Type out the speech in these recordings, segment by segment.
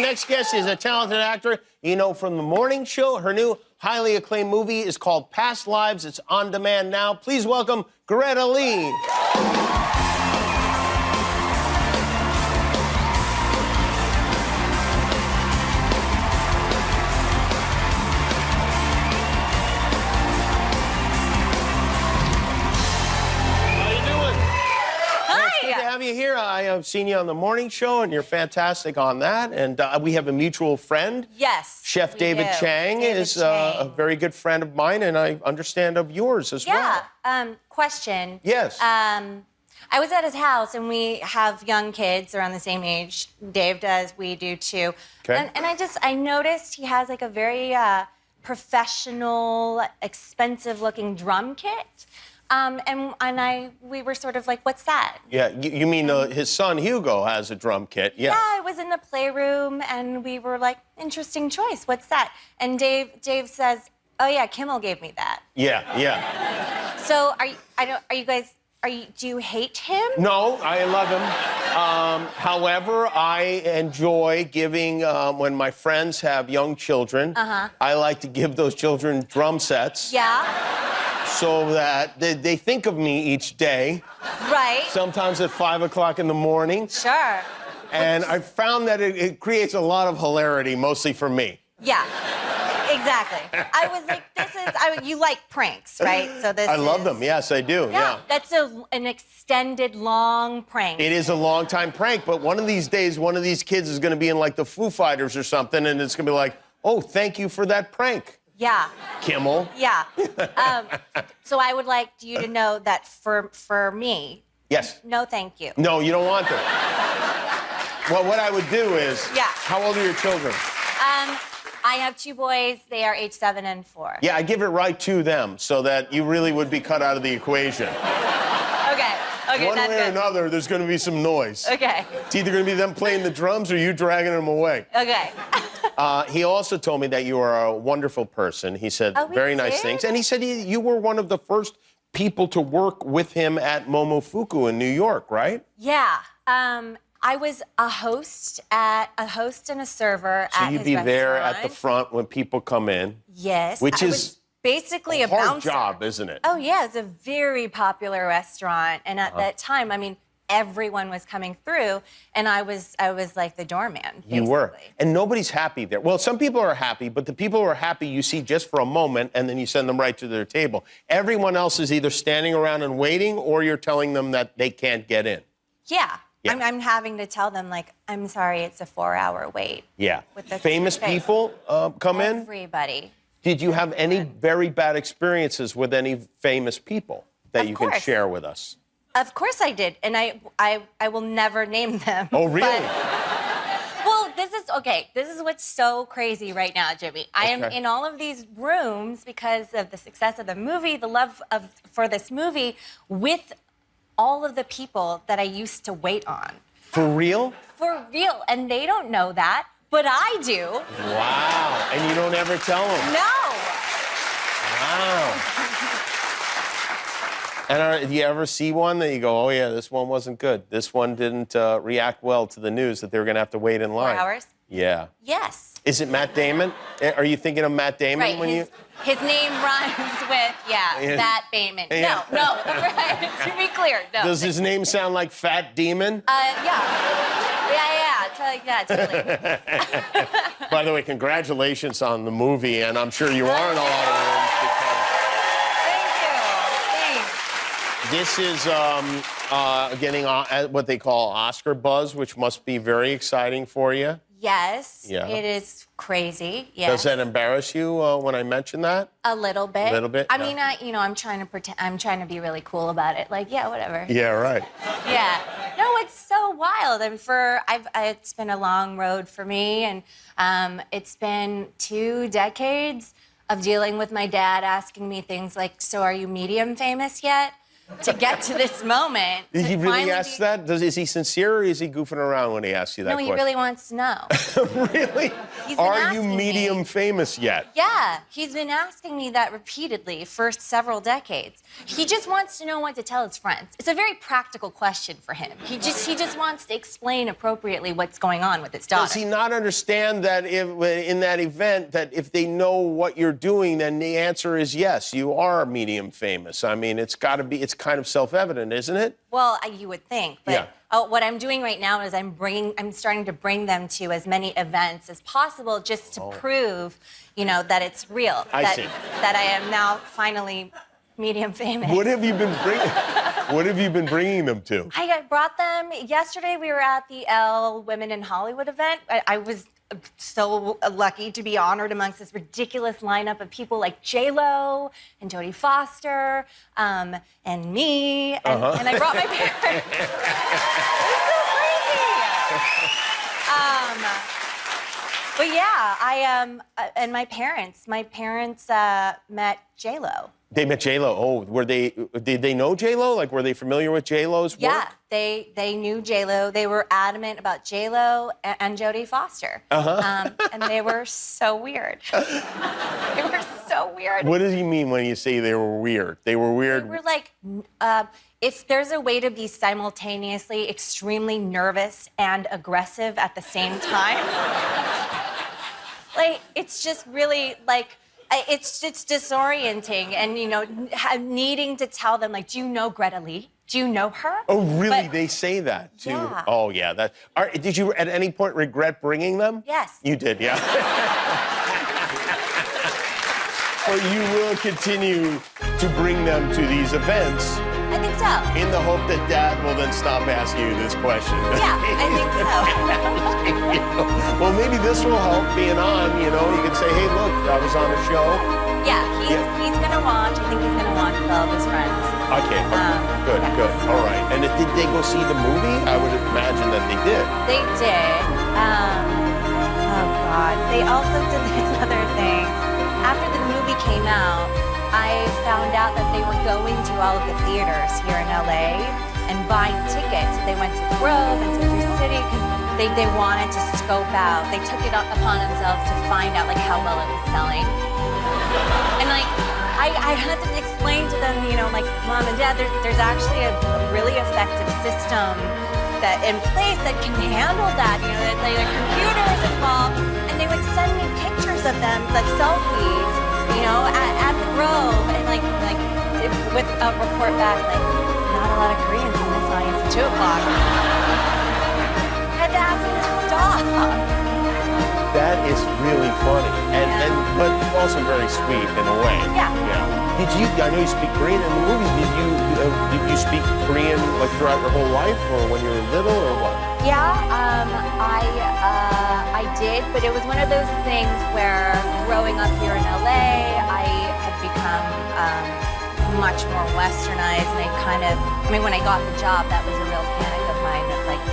Next guest is a talented actor you know from The Morning Show. Her new highly acclaimed movie is called Past Lives. It's on demand now. Please welcome Greta Lee. Good to have you here. I have seen you on The Morning Show, and you're fantastic on that. And we have a mutual friend. Yes. Chef David Chang is a very good friend of mine, and I understand of yours as well. Yeah. Question. Yes. I was at his house, and we have young kids around the same age. Dave does. We do, too. Okay. And I noticed he has, like, a very professional, expensive-looking drum kit. We were sort of like, what's that? Yeah, you mean his son Hugo has a drum kit? Yes. Yeah, it was in the playroom, and we were like, interesting choice. What's that? And Dave says, oh yeah, Kimmel gave me that. Yeah, yeah. So do you hate him? No, I love him. However, I enjoy giving, when my friends have young children, I like to give those children drum sets. Yeah. So that they think of me each day. Right. Sometimes at 5 o'clock in the morning. Sure. And I've found that it creates a lot of hilarity, mostly for me. Yeah, exactly. I was like, you like pranks, right? So I love them, yes, I do, yeah. That's an extended, long prank. It is a long time prank, but one of these days, one of these kids is gonna be in like the Foo Fighters or something, and it's gonna be like, oh, thank you for that prank. Yeah. Kimmel. Yeah. So I would like you to know that for me. Yes. No, thank you. No, you don't want to. Well, what I would do is. Yeah. How old are your children? I have 2 boys. They are age 7 and 4. Yeah, I give it right to them so that you really would be cut out of the equation. Okay. Okay, One that's way or good. another, there's going to be some noise. Okay. It's either going to be them playing the drums or you dragging them away. Okay. He also told me that you are a wonderful person. He said very nice things. And he said you were one of the first people to work with him at Momofuku in New York, right? Yeah. I was a host and a server at his restaurant. So you'd be there at the front when people come in. Yes. Which is basically a hard bouncer. job, isn't it? Oh, yeah. It's a very popular restaurant. And at that time, I mean, everyone was coming through, and I was like the doorman, basically. You were. And nobody's happy there. Well, some people are happy, but the people who are happy you see just for a moment, and then you send them right to their table. Everyone else is either standing around and waiting, or you're telling them that they can't get in. Yeah. Yeah. I'm having to tell them, like, I'm sorry, it's a 4-hour wait. Yeah. With the famous people come in? Everybody. Did you have any very bad experiences with any famous people that you can share with us? Of course I did, and I will never name them. Oh, really? Well, this is what's so crazy right now, Jimmy. I am in all of these rooms because of the success of the movie, the love for this movie, with all of the people that I used to wait on. For real? For real, and they don't know that, but I do. Wow, and you don't ever tell them? No. Wow. And do you ever see one that you go, oh, yeah, this one wasn't good. This one didn't react well to the news that they were going to have to wait in line. 4 hours? Yeah. Yes. Is it Matt Damon? Are you thinking of Matt Damon Right, when his name rhymes with, Matt Damon. Yeah. No, right, to be clear, no. Does his name sound like Fat Demon? Totally. By the way, congratulations on the movie, and I'm sure you are in a lot of rooms. Thank you. Thanks. This is getting what they call Oscar buzz, which must be very exciting for you. Yes, Yeah. it is crazy. Yes. Does that embarrass you when I mention that? A little bit. A little bit? I mean, I'm trying to pretend. I'm trying to be really cool about it. Like, yeah, whatever. Yeah, right. Yeah. No, it's so wild. And it's been a long road for me, and it's been 2 decades of dealing with my dad asking me things like, "So, are you medium famous yet?" to get to this moment. Did he really ask that? Is he sincere or is he goofing around when he asks you that question? No, he really wants to know. Really? Are you medium famous yet? Yeah, he's been asking me that repeatedly for several decades. He just wants to know what to tell his friends. It's a very practical question for him. He just wants to explain appropriately what's going on with his daughter. Does he not understand that in that event, that if they know what you're doing, then the answer is yes, you are medium famous? I mean, it's kind of self-evident, isn't it? Well, you would think, but yeah. What I'm doing right now is I'm starting to bring them to as many events as possible just to prove, that it's real. I see. That I am now finally medium famous. What have you been bringing them to? I brought them yesterday. We were at the Elle Women in Hollywood event. I was so lucky to be honored amongst this ridiculous lineup of people like J-Lo and Jodie Foster and me, and I brought my parents. It was so crazy. But yeah, and my parents met J-Lo. They met J-Lo. Oh, did they know J-Lo? Like, were they familiar with J-Lo's work? Yeah, they knew J-Lo. They were adamant about J-Lo and Jodie Foster. And they were so weird. They were so weird. What does he mean when you say they were weird? They were weird? They were like, if there's a way to be simultaneously extremely nervous and aggressive at the same time, like, it's just really, like, it's disorienting, and needing to tell them, like, do you know Greta Lee? Do you know her? Oh, really? They say that too. Yeah. Oh, yeah. Did you at any point regret bringing them? Yes. You did, yeah. But you will continue to bring them to these events. I think so. In the hope that Dad will then stop asking you this question. Yeah, I think so. Well, maybe this will help being on, you can say, hey, look, I was on a show. Yeah, he's going to watch. I think he's going to watch with all of his friends. Okay, good. All right. And did they go see the movie? I would imagine that they did. They did. Oh, God. They also did this other thing. After the movie came out, I found out that they were going to all of the theaters here in LA and buying tickets. They went to the Grove and Century City because they wanted to scope out. They took it upon themselves to find out, like, how well it was selling. And, like, I had to explain to them, like, Mom and Dad, there's actually a really effective system that in place that can handle that. It's like the computers involved, and they would send me pictures of them, like selfies, at the Grove, and like with a report back, like, not a lot of Koreans in this audience at 2 o'clock. I had to ask them to stop. That is really funny, but also very sweet in a way. Yeah. I know you speak Korean in the movie. Did you speak Korean like throughout your whole life, or when you were little, or what? Yeah, I did, but it was one of those things where growing up here in LA, I had become much more westernized, and when I got the job, that was a real panic of mine of like,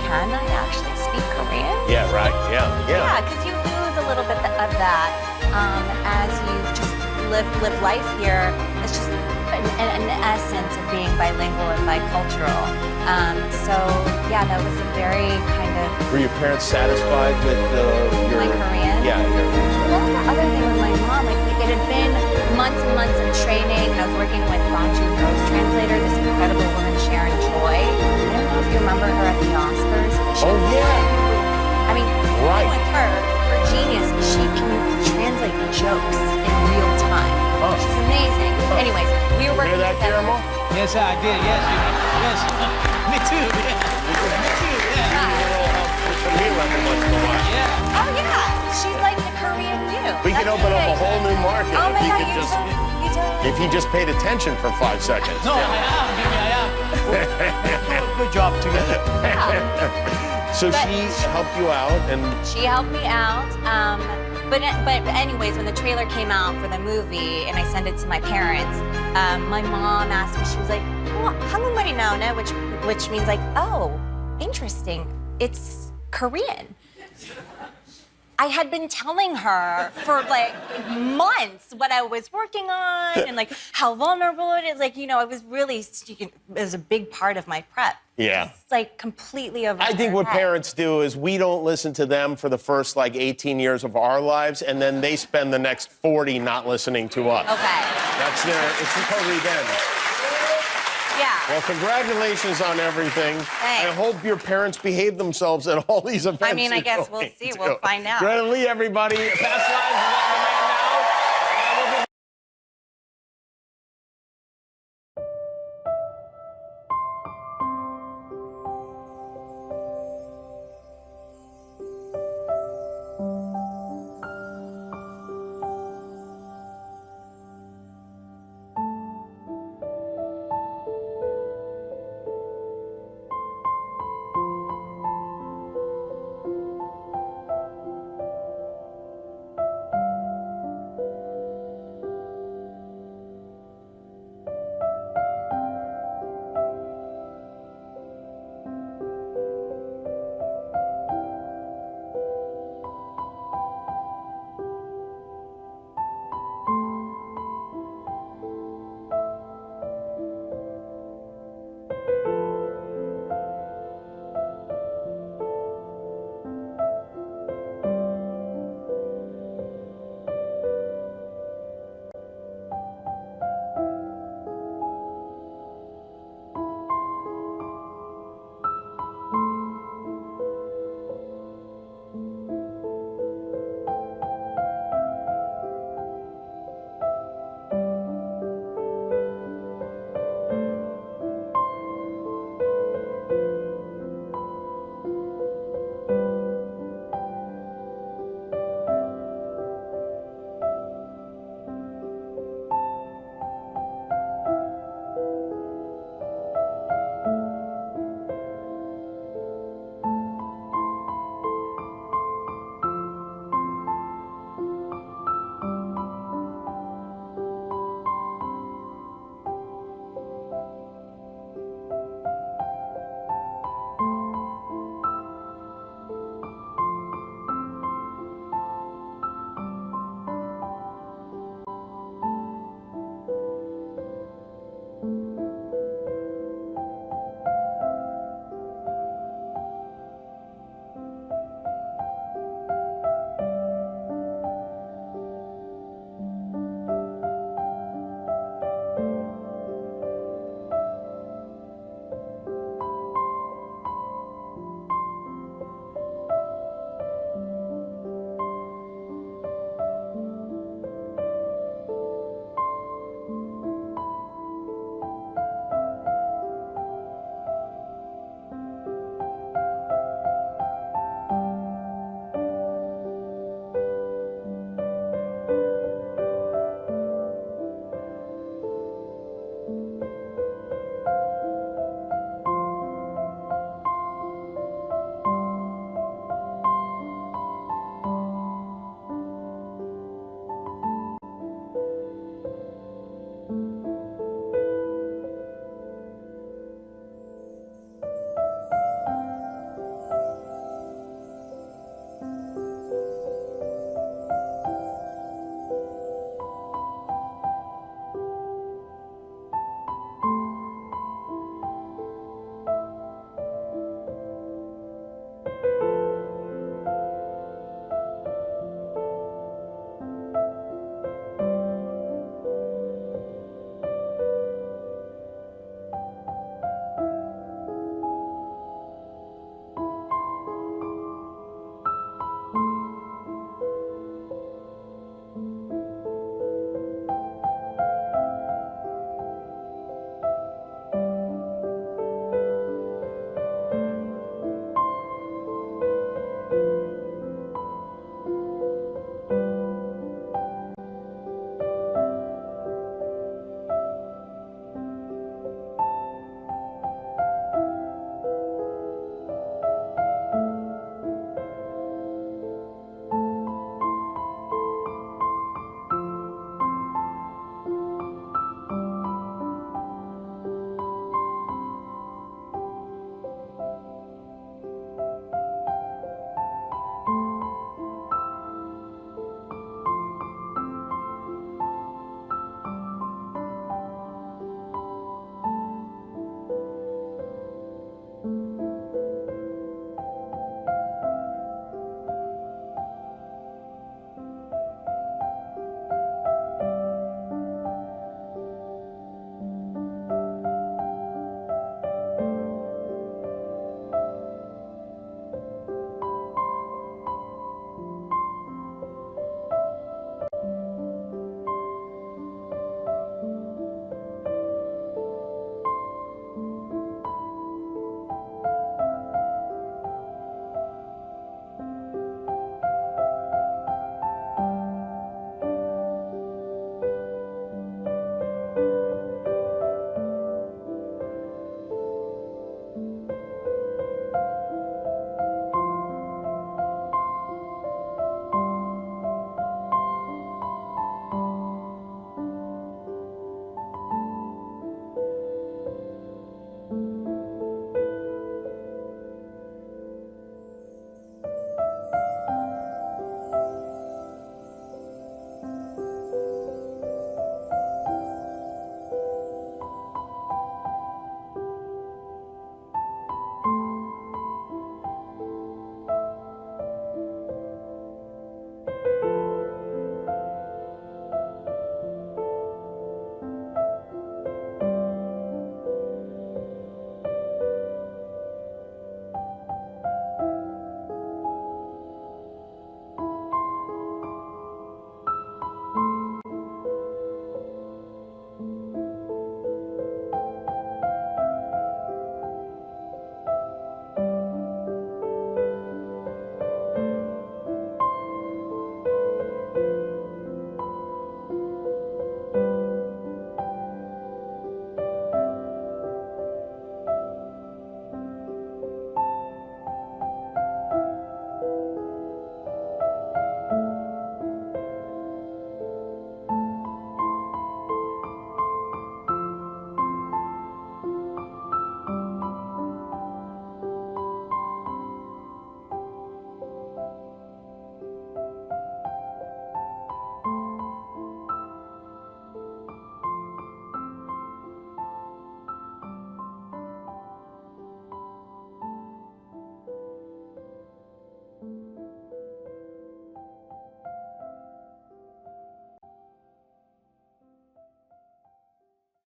can I actually speak Korean? Yeah, right, yeah. Yeah, because you lose a little bit of that as you just live life here. It's just an essence of being bilingual and bicultural. So yeah, that was a very kind of. Were your parents satisfied with your? My Korean? Yeah. That was the other thing with my mom. Like, it had been months and months of training, and I was working with Bong Joon-ho's translator, this incredible woman, Sharon Choi. I don't know if you remember her at the Oscars. I mean, right. With her genius, she can translate jokes in real time. Oh. She's amazing. Anyways, we were working Hear that, together. Guillermo? Yes, I did. Yes. Me too. Yeah. Me too. Yeah. Yeah. Oh yeah, she's like the Korean you. We could open up a whole new market Oh my God, you if he just paid attention for 5 seconds. No, I am. We'll do a good job together. Yeah. So she helped you out, and she helped me out. But anyways, when the trailer came out for the movie and I sent it to my parents, my mom asked me. She was like, "Well, 한국말이 나오네," which means like, "Oh, interesting. It's Korean." I had been telling her for like months what I was working on and like how vulnerable it is. Like, you know, I was really, it was a big part of my prep. Yeah. It's like completely over I think her what head. parents do is we don't listen to them for the first like 18 years of our lives, and then they spend the next 40 not listening to us. Okay. It's the co-revenge. Yeah. Well, congratulations on everything. Thanks. I hope your parents behave themselves at all these events. I mean, I you're guess we'll going see. to. We'll find out. Greta Lee, everybody. Past lives.